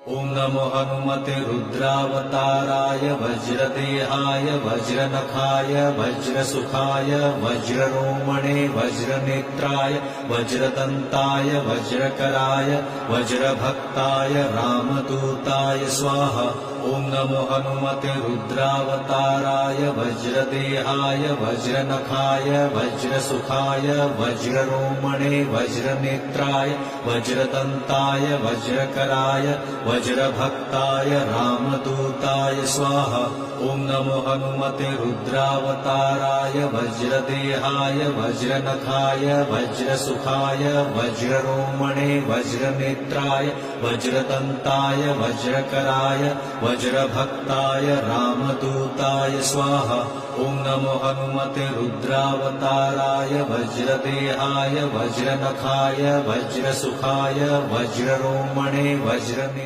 ॐ नमो हनुमते रुद्रावताराय वज्रदेहाय वज्रनखाय वज्रसुखाय वज्ररोमणे वज्रनेत्राय वज्रदन्ताय वज्रकराय वज्रभक्ताय रामदूताय स्वाहा। ॐ नमो हनुमते रुद्रावताराय वज्रदेहाय वज्रनखाय वज्रसुखाय वज्ररोमणे वज्रनेत्राय वज्रदन्ताय वज्रकराय वज्रभक्ताय रामदूताय स्वाहा। ॐ नमो हनुमते रुद्रावताराय वज्रदेहाय वज्रनखाय वज्रसुखाय वज्ररोमणे वज्रनेत्राय वज्रदन्ताय वज्रकराय वज्रभक्ताय रामदूताय स्वाहा। ॐ नमो हनुमते रुद्रावताराय वज्रदेहाय वज्रनखाय वज्रसुखाय वज्ररोमणे वज्रने